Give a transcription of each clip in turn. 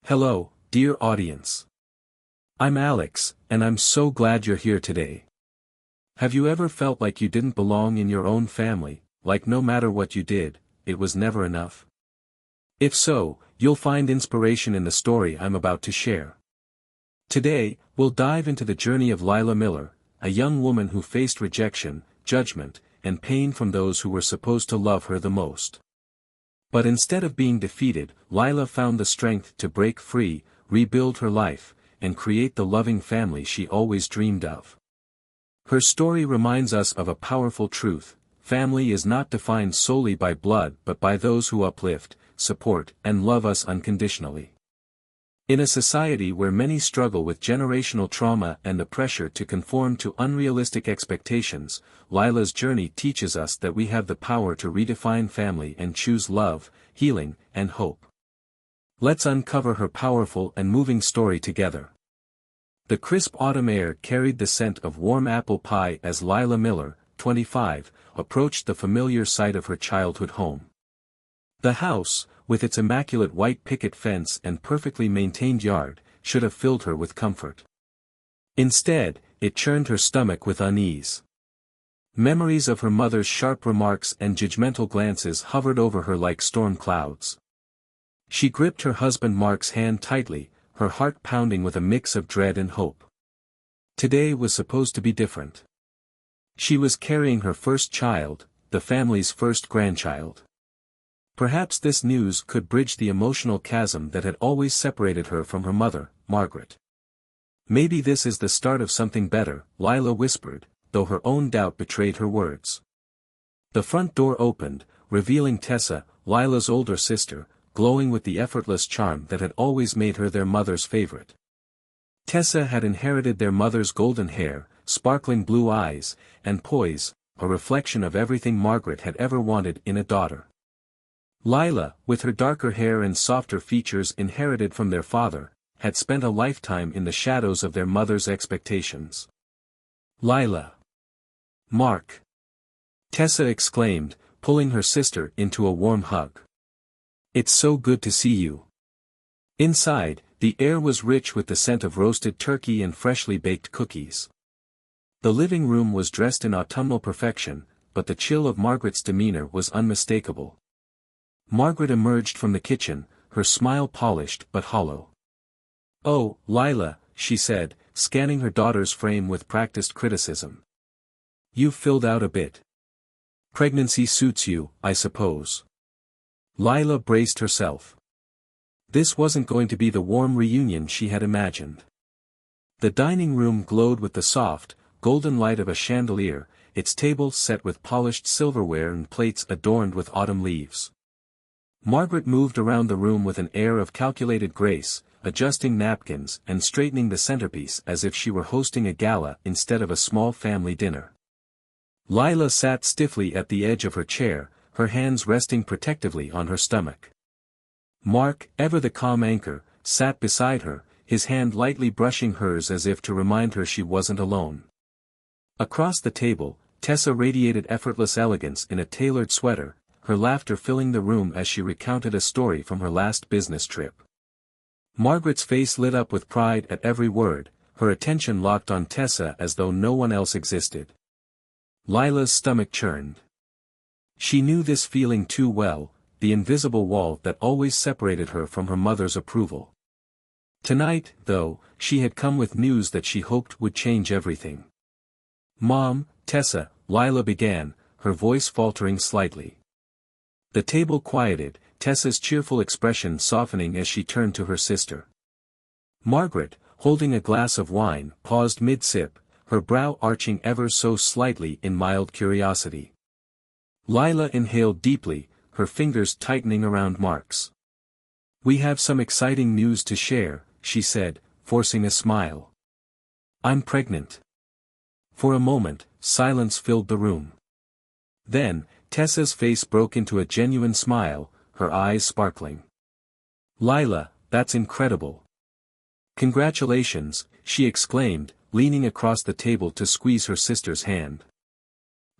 Hello, dear audience. I'm Alex, and I'm so glad you're here today. Have you ever felt like you didn't belong in your own family, like no matter what you did, it was never enough? If so, you'll find inspiration in the story I'm about to share. Today, we'll dive into the journey of Lila Miller, a young woman who faced rejection, judgment, and pain from those who were supposed to love her the most. But instead of being defeated, Lila found the strength to break free, rebuild her life, and create the loving family she always dreamed of. Her story reminds us of a powerful truth: family is not defined solely by blood but by those who uplift, support, and love us unconditionally. In a society where many struggle with generational trauma and the pressure to conform to unrealistic expectations, Lila's journey teaches us that we have the power to redefine family and choose love, healing, and hope. Let's uncover her powerful and moving story together. The crisp autumn air carried the scent of warm apple pie as Lila Miller, 25, approached the familiar site of her childhood home. The house, with its immaculate white picket fence and perfectly maintained yard, should have filled her with comfort. Instead, it churned her stomach with unease. Memories of her mother's sharp remarks and judgmental glances hovered over her like storm clouds. She gripped her husband Mark's hand tightly, her heart pounding with a mix of dread and hope. Today was supposed to be different. She was carrying her first child, the family's first grandchild. Perhaps this news could bridge the emotional chasm that had always separated her from her mother, Margaret. Maybe this is the start of something better, Lila whispered, though her own doubt betrayed her words. The front door opened, revealing Tessa, Lila's older sister, glowing with the effortless charm that had always made her their mother's favorite. Tessa had inherited their mother's golden hair, sparkling blue eyes, and poise, a reflection of everything Margaret had ever wanted in a daughter. Lila, with her darker hair and softer features inherited from their father, had spent a lifetime in the shadows of their mother's expectations. Lila! Mark! Tessa exclaimed, pulling her sister into a warm hug. It's so good to see you. Inside, the air was rich with the scent of roasted turkey and freshly baked cookies. The living room was dressed in autumnal perfection, but the chill of Margaret's demeanor was unmistakable. Margaret emerged from the kitchen, her smile polished but hollow. "Oh, Lila," she said, scanning her daughter's frame with practiced criticism. "You've filled out a bit. Pregnancy suits you, I suppose." Lila braced herself. This wasn't going to be the warm reunion she had imagined. The dining room glowed with the soft, golden light of a chandelier, its table set with polished silverware and plates adorned with autumn leaves. Margaret moved around the room with an air of calculated grace, adjusting napkins and straightening the centerpiece as if she were hosting a gala instead of a small family dinner. Lila sat stiffly at the edge of her chair, her hands resting protectively on her stomach. Mark, ever the calm anchor, sat beside her, his hand lightly brushing hers as if to remind her she wasn't alone. Across the table, Tessa radiated effortless elegance in a tailored sweater, her laughter filling the room as she recounted a story from her last business trip. Margaret's face lit up with pride at every word, her attention locked on Tessa as though no one else existed. Lila's stomach churned. She knew this feeling too well, the invisible wall that always separated her from her mother's approval. Tonight, though, she had come with news that she hoped would change everything. "Mom, Tessa," Lila began, her voice faltering slightly. The table quieted, Tessa's cheerful expression softening as she turned to her sister. Margaret, holding a glass of wine, paused mid-sip, her brow arching ever so slightly in mild curiosity. Lila inhaled deeply, her fingers tightening around Mark's. "We have some exciting news to share," she said, forcing a smile. "I'm pregnant." For a moment, silence filled the room. Then, Tessa's face broke into a genuine smile, her eyes sparkling. "Lila, that's incredible." "Congratulations," she exclaimed, leaning across the table to squeeze her sister's hand.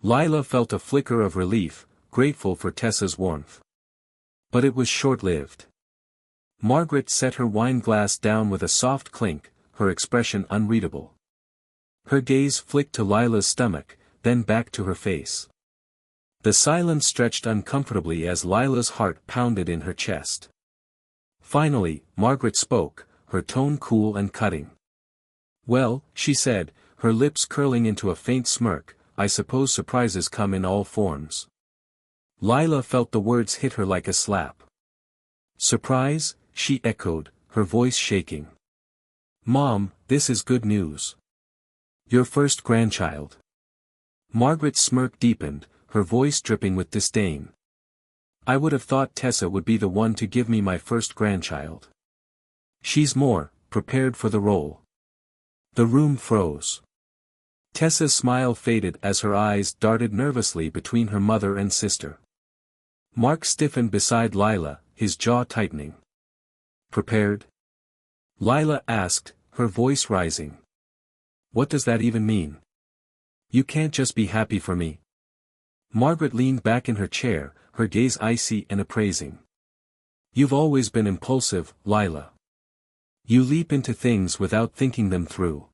Lila felt a flicker of relief, grateful for Tessa's warmth. But it was short-lived. Margaret set her wine glass down with a soft clink, her expression unreadable. Her gaze flicked to Lila's stomach, then back to her face. The silence stretched uncomfortably as Lila's heart pounded in her chest. Finally, Margaret spoke, her tone cool and cutting. "Well," she said, her lips curling into a faint smirk, "I suppose surprises come in all forms." Lila felt the words hit her like a slap. "Surprise?" she echoed, her voice shaking. "Mom, this is good news. Your first grandchild." Margaret's smirk deepened, her voice dripping with disdain. "I would have thought Tessa would be the one to give me my first grandchild. She's more prepared for the role." The room froze. Tessa's smile faded as her eyes darted nervously between her mother and sister. Mark stiffened beside Lila, his jaw tightening. "Prepared?" Lila asked, her voice rising. "What does that even mean? You can't just be happy for me." Margaret leaned back in her chair, her gaze icy and appraising. "You've always been impulsive, Lila. You leap into things without thinking them through.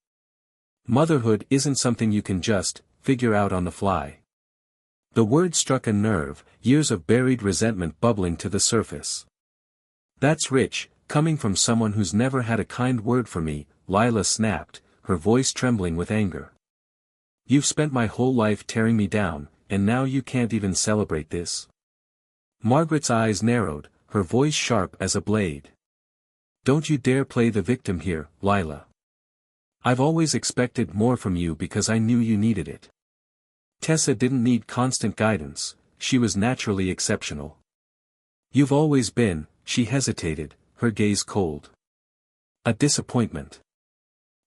Motherhood isn't something you can just figure out on the fly." The word struck a nerve, years of buried resentment bubbling to the surface. "That's rich, coming from someone who's never had a kind word for me," Lila snapped, her voice trembling with anger. "You've spent my whole life tearing me down, and now you can't even celebrate this?" Margaret's eyes narrowed, her voice sharp as a blade. "Don't you dare play the victim here, Lila. I've always expected more from you because I knew you needed it. Tessa didn't need constant guidance, she was naturally exceptional. You've always been," she hesitated, her gaze cold. "A disappointment."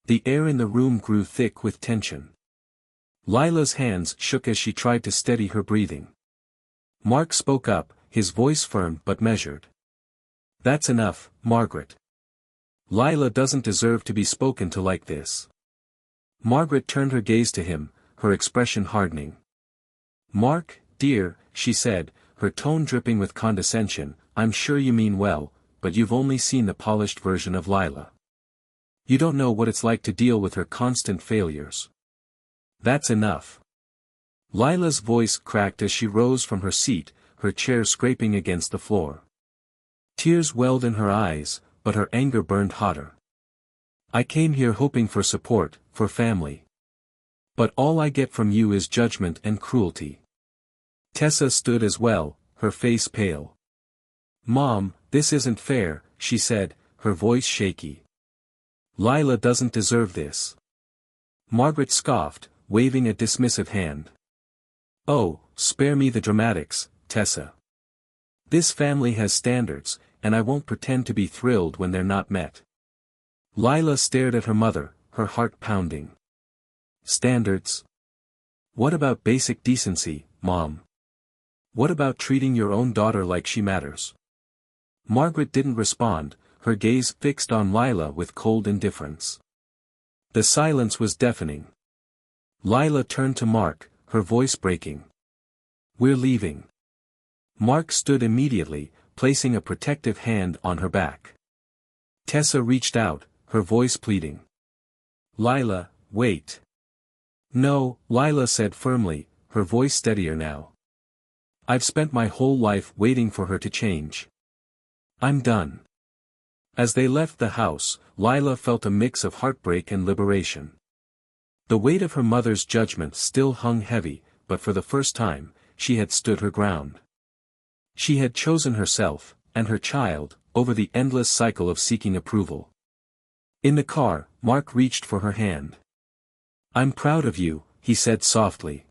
The air in the room grew thick with tension. Lila's hands shook as she tried to steady her breathing. Mark spoke up, his voice firm but measured. "That's enough, Margaret. Lila doesn't deserve to be spoken to like this." Margaret turned her gaze to him, her expression hardening. "Mark, dear," she said, her tone dripping with condescension, "I'm sure you mean well, but you've only seen the polished version of Lila. You don't know what it's like to deal with her constant failures." "That's enough." Lila's voice cracked as she rose from her seat, her chair scraping against the floor. Tears welled in her eyes, but her anger burned hotter. "I came here hoping for support, for family. But all I get from you is judgment and cruelty." Tessa stood as well, her face pale. "Mom, this isn't fair," she said, her voice shaky. "Lila doesn't deserve this." Margaret scoffed, waving a dismissive hand. "Oh, spare me the dramatics, Tessa. This family has standards, and I won't pretend to be thrilled when they're not met." Lila stared at her mother, her heart pounding. "Standards? What about basic decency, Mom? What about treating your own daughter like she matters?" Margaret didn't respond, her gaze fixed on Lila with cold indifference. The silence was deafening. Lila turned to Mark, her voice breaking. "We're leaving." Mark stood immediately, placing a protective hand on her back. Tessa reached out, her voice pleading. "Lila, wait." "No," Lila said firmly, her voice steadier now. "I've spent my whole life waiting for her to change. I'm done." As they left the house, Lila felt a mix of heartbreak and liberation. The weight of her mother's judgment still hung heavy, but for the first time, she had stood her ground. She had chosen herself, and her child, over the endless cycle of seeking approval. In the car, Mark reached for her hand. "I'm proud of you," he said softly.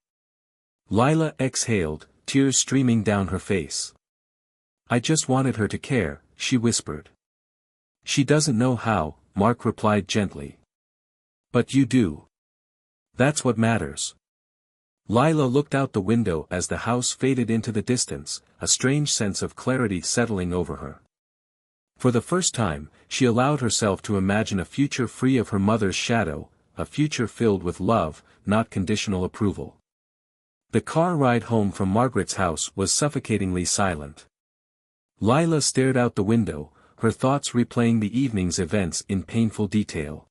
Lila exhaled, tears streaming down her face. "I just wanted her to care," she whispered. "She doesn't know how," Mark replied gently. "But you do. That's what matters." Lila looked out the window as the house faded into the distance, a strange sense of clarity settling over her. For the first time, she allowed herself to imagine a future free of her mother's shadow, a future filled with love, not conditional approval. The car ride home from Margaret's house was suffocatingly silent. Lila stared out the window, her thoughts replaying the evening's events in painful detail.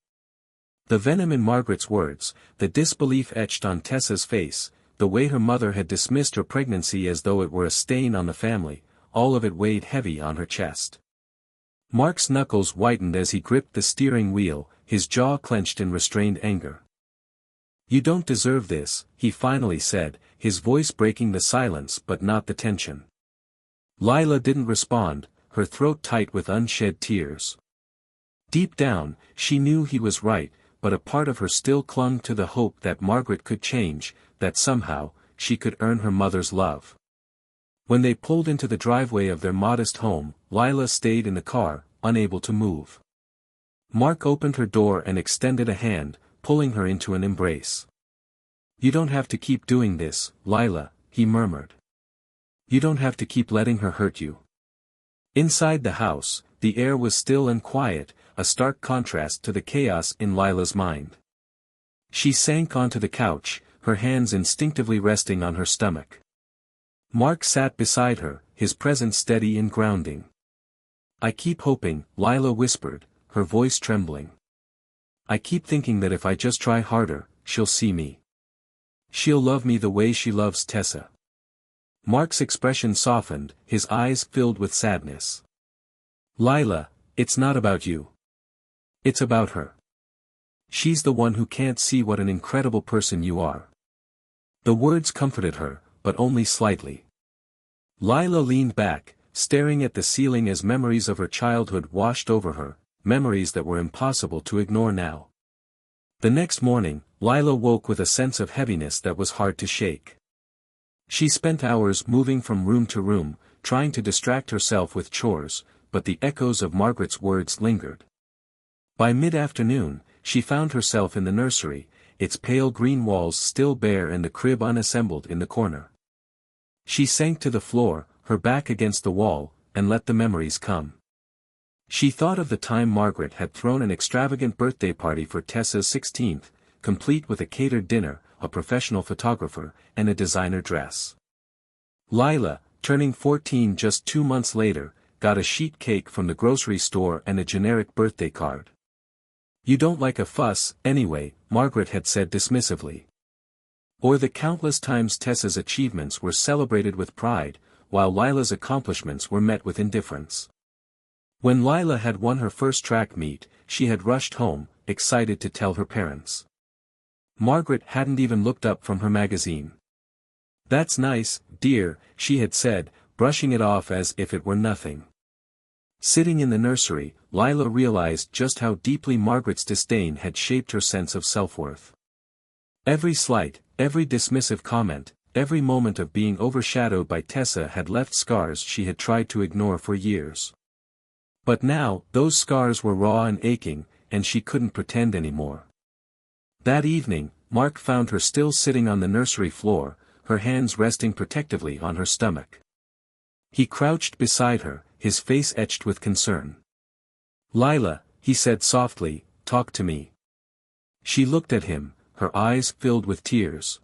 The venom in Margaret's words, the disbelief etched on Tessa's face, the way her mother had dismissed her pregnancy as though it were a stain on the family, all of it weighed heavy on her chest. Mark's knuckles whitened as he gripped the steering wheel, his jaw clenched in restrained anger. "You don't deserve this," he finally said, his voice breaking the silence but not the tension. Lila didn't respond, her throat tight with unshed tears. Deep down, she knew he was right, but a part of her still clung to the hope that Margaret could change, that somehow, she could earn her mother's love. When they pulled into the driveway of their modest home, Lila stayed in the car, unable to move. Mark opened her door and extended a hand, pulling her into an embrace. "You don't have to keep doing this, Lila," he murmured. "You don't have to keep letting her hurt you." Inside the house, the air was still and quiet, a stark contrast to the chaos in Lila's mind. She sank onto the couch, her hands instinctively resting on her stomach. Mark sat beside her, his presence steady and grounding. "I keep hoping," Lila whispered, her voice trembling. "I keep thinking that if I just try harder, she'll see me. She'll love me the way she loves Tessa." Mark's expression softened, his eyes filled with sadness. "Lila, it's not about you. It's about her. She's the one who can't see what an incredible person you are." The words comforted her, but only slightly. Lila leaned back, staring at the ceiling as memories of her childhood washed over her, memories that were impossible to ignore now. The next morning, Lila woke with a sense of heaviness that was hard to shake. She spent hours moving from room to room, trying to distract herself with chores, but the echoes of Margaret's words lingered. By mid-afternoon, she found herself in the nursery, its pale green walls still bare and the crib unassembled in the corner. She sank to the floor, her back against the wall, and let the memories come. She thought of the time Margaret had thrown an extravagant birthday party for Tessa's 16th, complete with a catered dinner, a professional photographer, and a designer dress. Lila, turning 14 just 2 months later, got a sheet cake from the grocery store and a generic birthday card. "You don't like a fuss, anyway," Margaret had said dismissively. Or the countless times Tessa's achievements were celebrated with pride, while Lila's accomplishments were met with indifference. When Lila had won her first track meet, she had rushed home, excited to tell her parents. Margaret hadn't even looked up from her magazine. "That's nice, dear," she had said, brushing it off as if it were nothing. Sitting in the nursery, Lila realized just how deeply Margaret's disdain had shaped her sense of self-worth. Every slight, every dismissive comment, every moment of being overshadowed by Tessa had left scars she had tried to ignore for years. But now, those scars were raw and aching, and she couldn't pretend anymore. That evening, Mark found her still sitting on the nursery floor, her hands resting protectively on her stomach. He crouched beside her, his face etched with concern. "Lila," he said softly, "talk to me." She looked at him, her eyes filled with tears.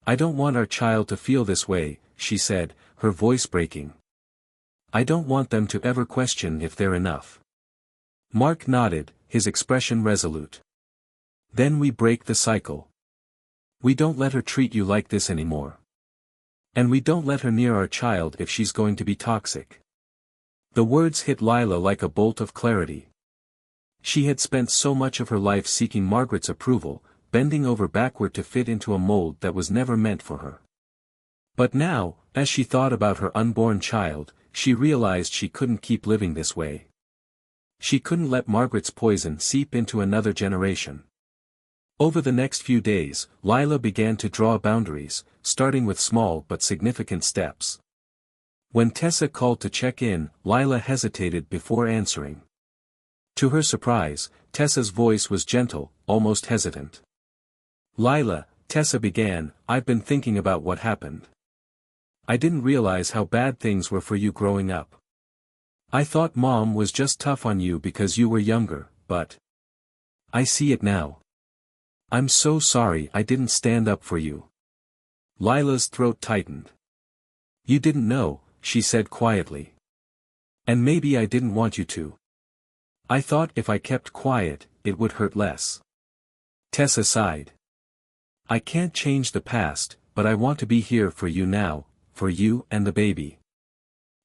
"I don't want our child to feel this way," she said, her voice breaking. "I don't want them to ever question if they're enough." Mark nodded, his expression resolute. "Then we break the cycle. We don't let her treat you like this anymore. And we don't let her near our child if she's going to be toxic." The words hit Lila like a bolt of clarity. She had spent so much of her life seeking Margaret's approval, bending over backward to fit into a mold that was never meant for her. But now, as she thought about her unborn child, she realized she couldn't keep living this way. She couldn't let Margaret's poison seep into another generation. Over the next few days, Lila began to draw boundaries, starting with small but significant steps. When Tessa called to check in, Lila hesitated before answering. To her surprise, Tessa's voice was gentle, almost hesitant. "Lila," Tessa began, "I've been thinking about what happened. I didn't realize how bad things were for you growing up. I thought Mom was just tough on you because you were younger, but I see it now. I'm so sorry I didn't stand up for you." Lila's throat tightened. "You didn't know," she said quietly. And maybe I didn't want you to. I thought if I kept quiet, it would hurt less. Tessa sighed. I can't change the past, but I want to be here for you now, for you and the baby.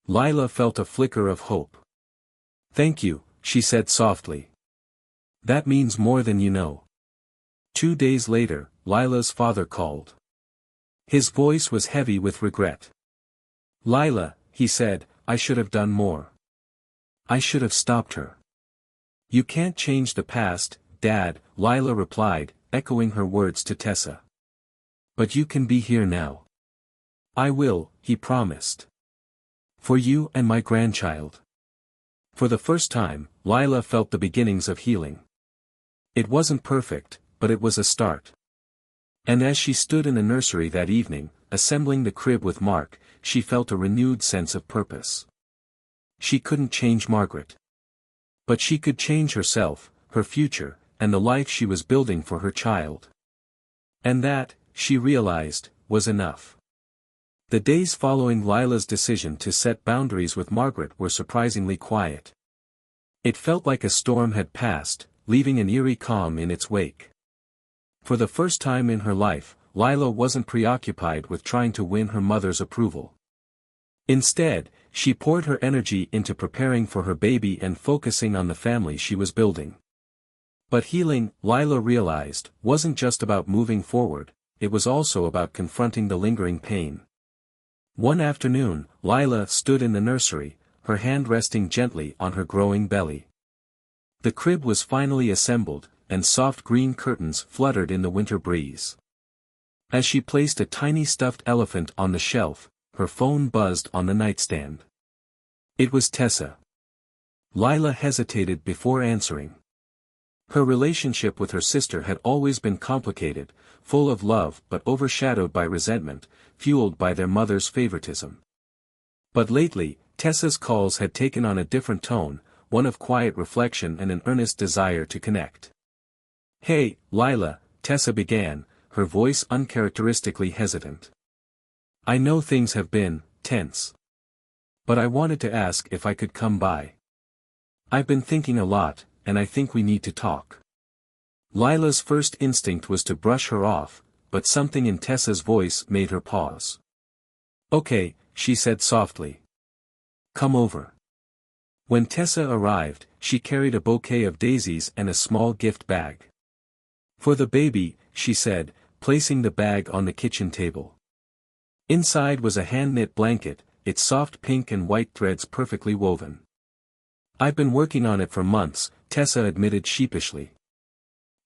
Lila felt a flicker of hope. Thank you, she said softly. That means more than you know. 2 days later, Lila's father called. His voice was heavy with regret. Lila, he said, I should have done more. I should have stopped her. You can't change the past, Dad, Lila replied, echoing her words to Tessa. But you can be here now. I will, he promised. For you and my grandchild. For the first time, Lila felt the beginnings of healing. It wasn't perfect, but it was a start. And as she stood in the nursery that evening, assembling the crib with Mark, she felt a renewed sense of purpose. She couldn't change Margaret. But she could change herself, her future, and the life she was building for her child. And that, she realized, was enough. The days following Lila's decision to set boundaries with Margaret were surprisingly quiet. It felt like a storm had passed, leaving an eerie calm in its wake. For the first time in her life, Lila wasn't preoccupied with trying to win her mother's approval. Instead, she poured her energy into preparing for her baby and focusing on the family she was building. But healing, Lila realized, wasn't just about moving forward, it was also about confronting the lingering pain. One afternoon, Lila stood in the nursery, her hand resting gently on her growing belly. The crib was finally assembled, and soft green curtains fluttered in the winter breeze. As she placed a tiny stuffed elephant on the shelf, her phone buzzed on the nightstand. It was Tessa. Lila hesitated before answering. Her relationship with her sister had always been complicated, full of love but overshadowed by resentment, fueled by their mother's favoritism. But lately, Tessa's calls had taken on a different tone, one of quiet reflection and an earnest desire to connect. Hey, Lila, Tessa began, her voice uncharacteristically hesitant. I know things have been tense. But I wanted to ask if I could come by. I've been thinking a lot, and I think we need to talk. Lila's first instinct was to brush her off, but something in Tessa's voice made her pause. Okay, she said softly. Come over. When Tessa arrived, she carried a bouquet of daisies and a small gift bag. For the baby, she said, placing the bag on the kitchen table. Inside was a hand-knit blanket, its soft pink and white threads perfectly woven. I've been working on it for months, Tessa admitted sheepishly.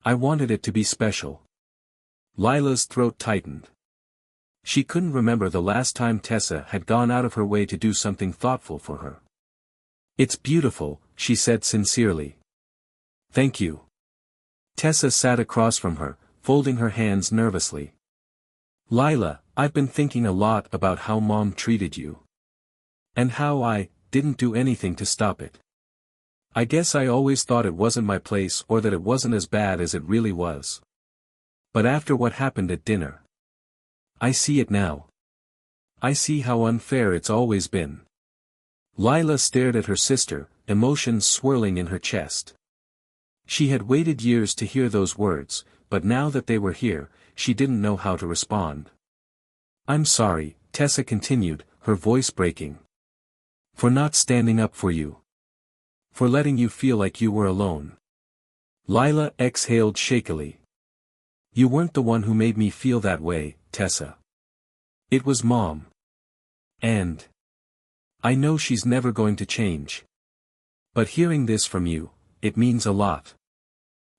I wanted it to be special. Lila's throat tightened. She couldn't remember the last time Tessa had gone out of her way to do something thoughtful for her. It's beautiful, she said sincerely. Thank you. Tessa sat across from her, folding her hands nervously. Lila, I've been thinking a lot about how Mom treated you. And how I didn't do anything to stop it. I guess I always thought it wasn't my place or that it wasn't as bad as it really was. But after what happened at dinner, I see it now. I see how unfair it's always been. Lila stared at her sister, emotions swirling in her chest. She had waited years to hear those words, but now that they were here, she didn't know how to respond. I'm sorry, Tessa continued, her voice breaking. For not standing up for you. For letting you feel like you were alone. Lila exhaled shakily. You weren't the one who made me feel that way, Tessa. It was Mom. And I know she's never going to change. But hearing this from you, it means a lot.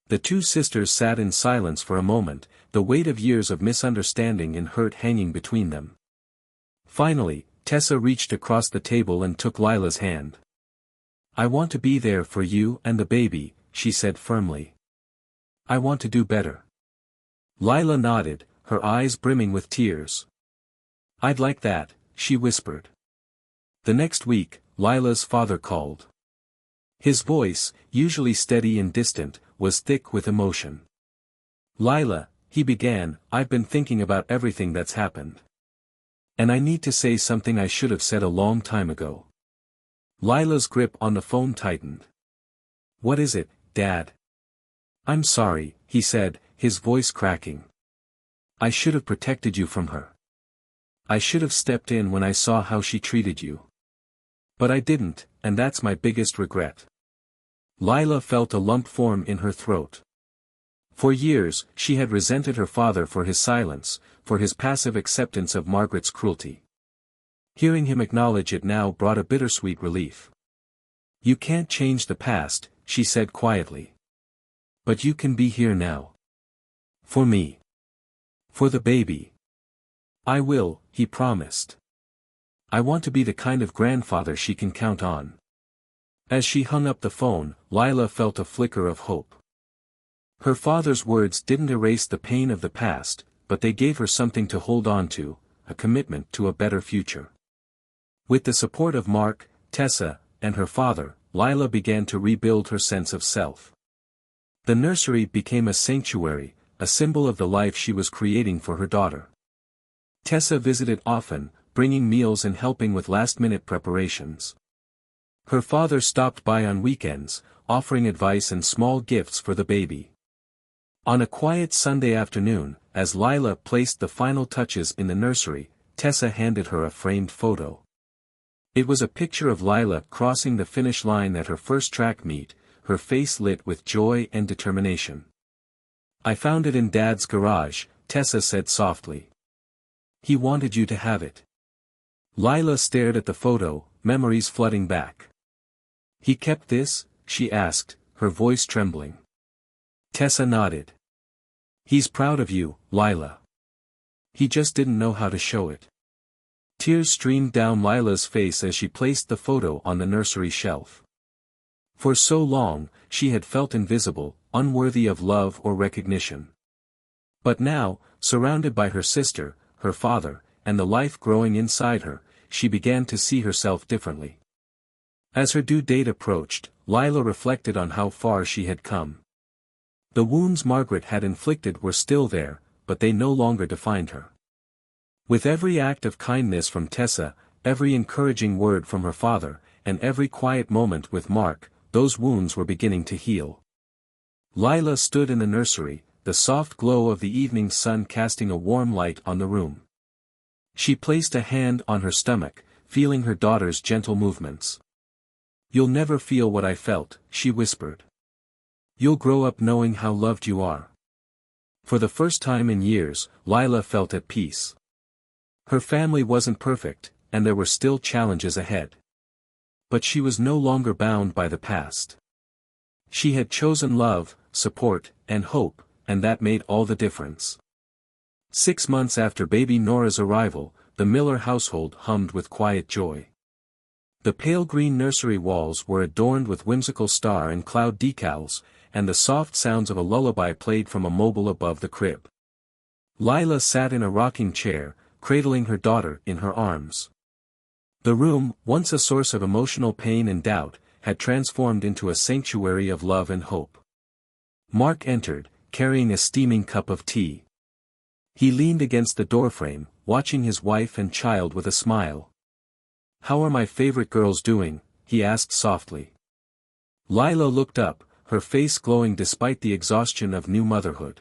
The two sisters sat in silence for a moment, the weight of years of misunderstanding and hurt hanging between them. Finally, Tessa reached across the table and took Lila's hand. I want to be there for you and the baby, she said firmly. I want to do better. Lila nodded, her eyes brimming with tears. I'd like that, she whispered. The next week, Lila's father called. His voice, usually steady and distant, was thick with emotion. Lila, he began, I've been thinking about everything that's happened. And I need to say something I should have said a long time ago. Lila's grip on the phone tightened. "What is it, Dad?" "I'm sorry," he said, his voice cracking. "I should have protected you from her. I should have stepped in when I saw how she treated you. But I didn't, and that's my biggest regret." Lila felt a lump form in her throat. For years, she had resented her father for his silence, for his passive acceptance of Margaret's cruelty. Hearing him acknowledge it now brought a bittersweet relief. "You can't change the past," she said quietly. "But you can be here now. For me. For the baby." "I will," he promised. "I want to be the kind of grandfather she can count on." As she hung up the phone, Lila felt a flicker of hope. Her father's words didn't erase the pain of the past, but they gave her something to hold on to, a commitment to a better future. With the support of Mark, Tessa, and her father, Lila began to rebuild her sense of self. The nursery became a sanctuary, a symbol of the life she was creating for her daughter. Tessa visited often, bringing meals and helping with last-minute preparations. Her father stopped by on weekends, offering advice and small gifts for the baby. On a quiet Sunday afternoon, as Lila placed the final touches in the nursery, Tessa handed her a framed photo. It was a picture of Lila crossing the finish line at her first track meet, her face lit with joy and determination. "I found it in Dad's garage," Tessa said softly. "He wanted you to have it." Lila stared at the photo, memories flooding back. "He kept this?" she asked, her voice trembling. Tessa nodded. "He's proud of you, Lila. He just didn't know how to show it." Tears streamed down Lila's face as she placed the photo on the nursery shelf. For so long, she had felt invisible, unworthy of love or recognition. But now, surrounded by her sister, her father, and the life growing inside her, she began to see herself differently. As her due date approached, Lila reflected on how far she had come. The wounds Margaret had inflicted were still there, but they no longer defined her. With every act of kindness from Tessa, every encouraging word from her father, and every quiet moment with Mark, those wounds were beginning to heal. Lila stood in the nursery, the soft glow of the evening sun casting a warm light on the room. She placed a hand on her stomach, feeling her daughter's gentle movements. "You'll never feel what I felt," she whispered. "You'll grow up knowing how loved you are." For the first time in years, Lila felt at peace. Her family wasn't perfect, and there were still challenges ahead. But she was no longer bound by the past. She had chosen love, support, and hope, and that made all the difference. 6 months after baby Nora's arrival, the Miller household hummed with quiet joy. The pale green nursery walls were adorned with whimsical star and cloud decals, and the soft sounds of a lullaby played from a mobile above the crib. Lila sat in a rocking chair, cradling her daughter in her arms. The room, once a source of emotional pain and doubt, had transformed into a sanctuary of love and hope. Mark entered, carrying a steaming cup of tea. He leaned against the doorframe, watching his wife and child with a smile. "How are my favorite girls doing?" he asked softly. Lila looked up, her face glowing despite the exhaustion of new motherhood.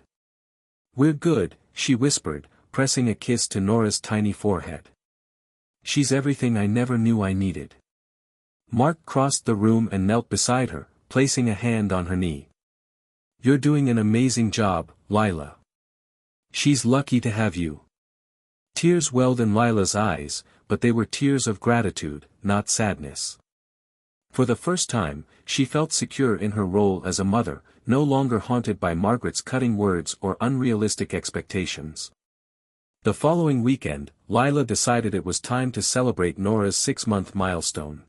"We're good," she whispered, pressing a kiss to Nora's tiny forehead. "She's everything I never knew I needed." Mark crossed the room and knelt beside her, placing a hand on her knee. "You're doing an amazing job, Lila. She's lucky to have you." Tears welled in Lila's eyes, but they were tears of gratitude, not sadness. For the first time, she felt secure in her role as a mother, no longer haunted by Margaret's cutting words or unrealistic expectations. The following weekend, Lila decided it was time to celebrate Nora's 6-month milestone.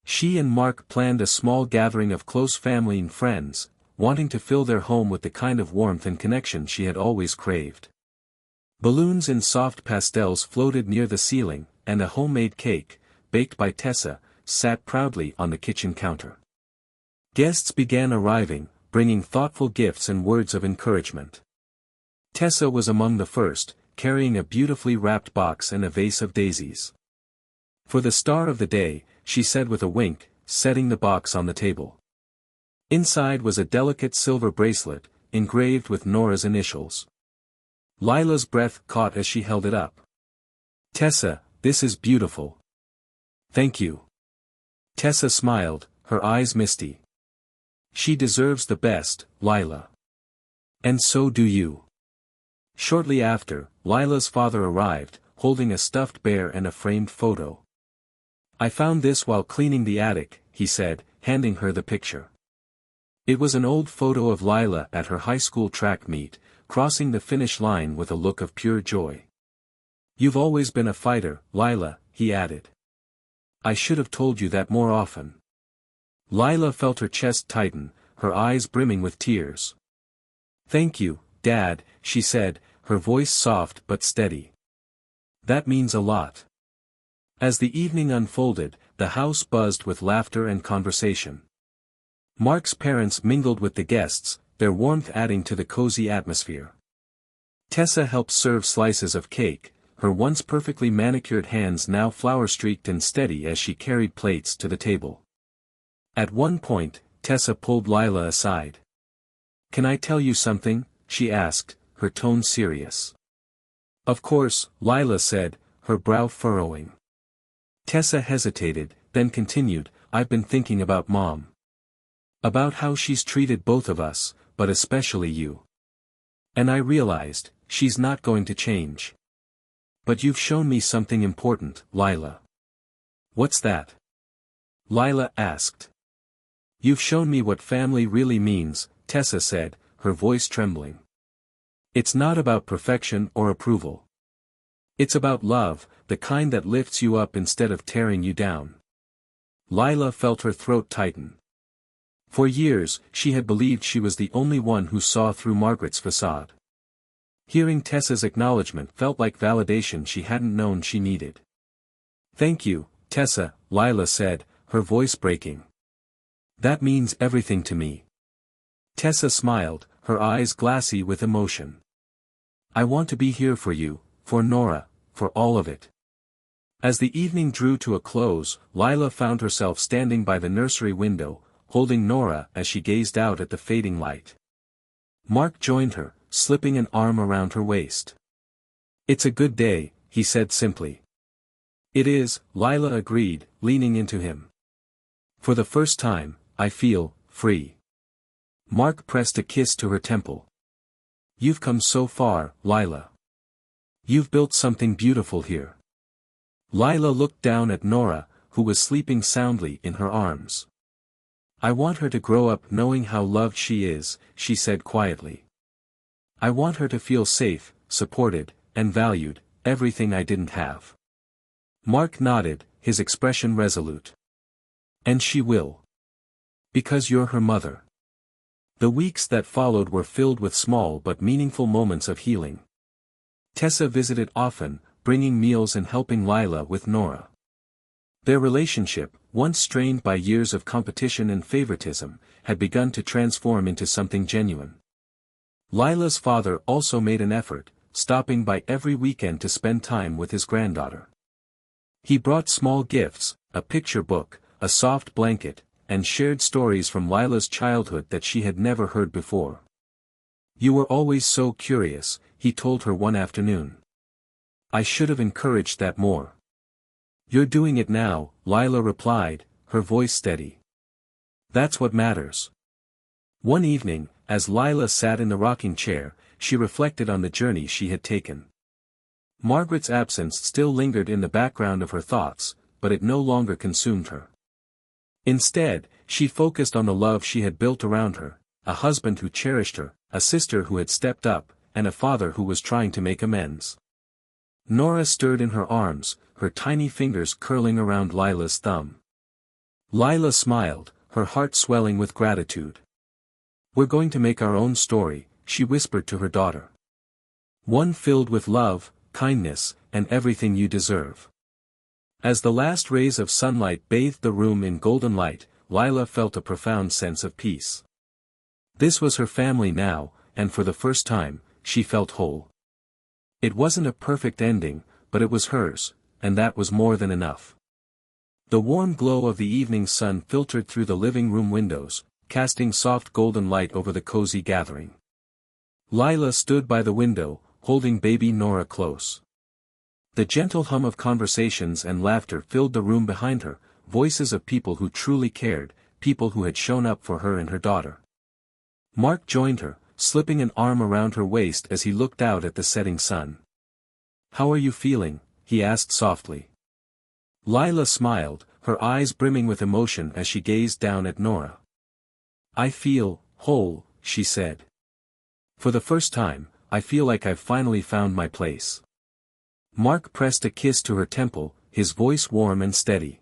She and Mark planned a small gathering of close family and friends, wanting to fill their home with the kind of warmth and connection she had always craved. Balloons in soft pastels floated near the ceiling, and a homemade cake, baked by Tessa, sat proudly on the kitchen counter. Guests began arriving, bringing thoughtful gifts and words of encouragement. Tessa was among the first, carrying a beautifully wrapped box and a vase of daisies. For the star of the day, she said with a wink, setting the box on the table. Inside was a delicate silver bracelet, engraved with Nora's initials. Lila's breath caught as she held it up. "Tessa, this is beautiful." "Thank you." Tessa smiled, her eyes misty. "She deserves the best, Lila. And so do you." Shortly after, Lila's father arrived, holding a stuffed bear and a framed photo. "I found this while cleaning the attic," he said, handing her the picture. It was an old photo of Lila at her high school track meet, crossing the finish line with a look of pure joy. "You've always been a fighter, Lila," he added. "I should have told you that more often." Lila felt her chest tighten, her eyes brimming with tears. "Thank you, Dad," she said, her voice soft but steady. "That means a lot." As the evening unfolded, the house buzzed with laughter and conversation. Mark's parents mingled with the guests, their warmth adding to the cozy atmosphere. Tessa helped serve slices of cake, her once perfectly manicured hands now flour-streaked and steady as she carried plates to the table. At one point, Tessa pulled Lila aside. "Can I tell you something?" she asked, her tone serious. "Of course," Lila said, her brow furrowing. Tessa hesitated, then continued, "I've been thinking about Mom. About how she's treated both of us, but especially you. And I realized, she's not going to change. But you've shown me something important, Lila." "What's that?" Lila asked. "You've shown me what family really means," Tessa said, her voice trembling. "It's not about perfection or approval. It's about love, the kind that lifts you up instead of tearing you down." Lila felt her throat tighten. For years, she had believed she was the only one who saw through Margaret's facade. Hearing Tessa's acknowledgement felt like validation she hadn't known she needed. "Thank you, Tessa," Lila said, her voice breaking. "That means everything to me." Tessa smiled, her eyes glassy with emotion. "I want to be here for you, for Nora, for all of it." As the evening drew to a close, Lila found herself standing by the nursery window, holding Nora as she gazed out at the fading light. Mark joined her, slipping an arm around her waist. "It's a good day," he said simply. "It is," Lila agreed, leaning into him. "For the first time, I feel free." Mark pressed a kiss to her temple. "You've come so far, Lila. You've built something beautiful here." Lila looked down at Nora, who was sleeping soundly in her arms. "I want her to grow up knowing how loved she is," she said quietly. "I want her to feel safe, supported, and valued, everything I didn't have." Mark nodded, his expression resolute. "And she will. Because you're her mother." The weeks that followed were filled with small but meaningful moments of healing. Tessa visited often, bringing meals and helping Lila with Nora. Their relationship, once strained by years of competition and favoritism, had begun to transform into something genuine. Lila's father also made an effort, stopping by every weekend to spend time with his granddaughter. He brought small gifts, a picture book, a soft blanket, and shared stories from Lila's childhood that she had never heard before. "You were always so curious," he told her one afternoon. "I should have encouraged that more." "You're doing it now," Lila replied, her voice steady. "That's what matters." One evening, as Lila sat in the rocking chair, she reflected on the journey she had taken. Margaret's absence still lingered in the background of her thoughts, but it no longer consumed her. Instead, she focused on the love she had built around her, a husband who cherished her, a sister who had stepped up, and a father who was trying to make amends. Nora stirred in her arms, her tiny fingers curling around Lila's thumb. Lila smiled, her heart swelling with gratitude. "We're going to make our own story," she whispered to her daughter. "One filled with love, kindness, and everything you deserve." As the last rays of sunlight bathed the room in golden light, Lila felt a profound sense of peace. This was her family now, and for the first time, she felt whole. It wasn't a perfect ending, but it was hers, and that was more than enough. The warm glow of the evening sun filtered through the living room windows, casting soft golden light over the cozy gathering. Lila stood by the window, holding baby Nora close. The gentle hum of conversations and laughter filled the room behind her, voices of people who truly cared, people who had shown up for her and her daughter. Mark joined her, slipping an arm around her waist as he looked out at the setting sun. "How are you feeling?" he asked softly. Lila smiled, her eyes brimming with emotion as she gazed down at Nora. "I feel whole," she said. "For the first time, I feel like I've finally found my place." Mark pressed a kiss to her temple, his voice warm and steady.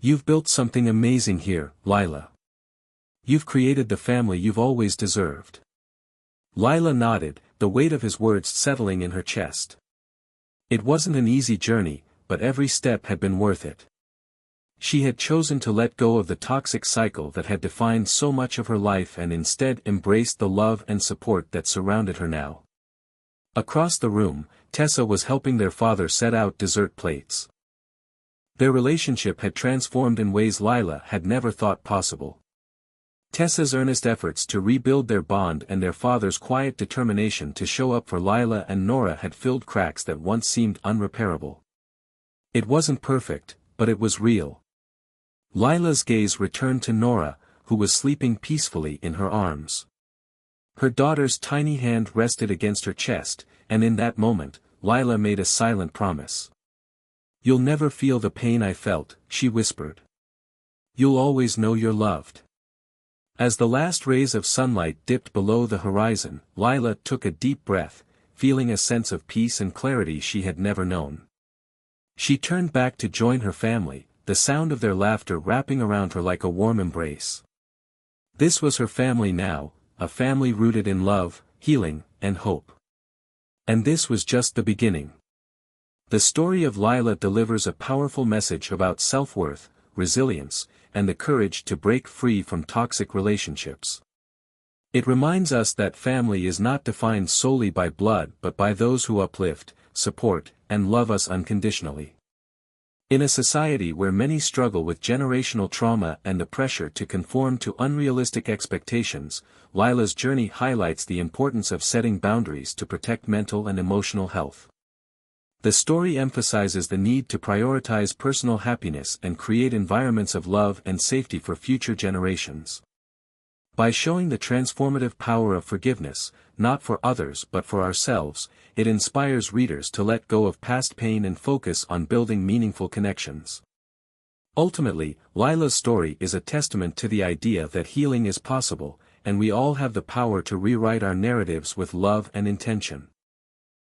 "You've built something amazing here, Lila. You've created the family you've always deserved." Lila nodded, the weight of his words settling in her chest. It wasn't an easy journey, but every step had been worth it. She had chosen to let go of the toxic cycle that had defined so much of her life and instead embraced the love and support that surrounded her now. Across the room, Tessa was helping their father set out dessert plates. Their relationship had transformed in ways Lila had never thought possible. Tessa's earnest efforts to rebuild their bond and their father's quiet determination to show up for Lila and Nora had filled cracks that once seemed unrepairable. It wasn't perfect, but it was real. Lila's gaze returned to Nora, who was sleeping peacefully in her arms. Her daughter's tiny hand rested against her chest, and in that moment, Lila made a silent promise. "You'll never feel the pain I felt," she whispered. "You'll always know you're loved." As the last rays of sunlight dipped below the horizon, Lila took a deep breath, feeling a sense of peace and clarity she had never known. She turned back to join her family, the sound of their laughter wrapping around her like a warm embrace. This was her family now, a family rooted in love, healing, and hope. And this was just the beginning. The story of Lila delivers a powerful message about self-worth, resilience, and the courage to break free from toxic relationships. It reminds us that family is not defined solely by blood but by those who uplift, support, and love us unconditionally. In a society where many struggle with generational trauma and the pressure to conform to unrealistic expectations, Lila's journey highlights the importance of setting boundaries to protect mental and emotional health. The story emphasizes the need to prioritize personal happiness and create environments of love and safety for future generations. By showing the transformative power of forgiveness, not for others but for ourselves, it inspires readers to let go of past pain and focus on building meaningful connections. Ultimately, Lila's story is a testament to the idea that healing is possible, and we all have the power to rewrite our narratives with love and intention.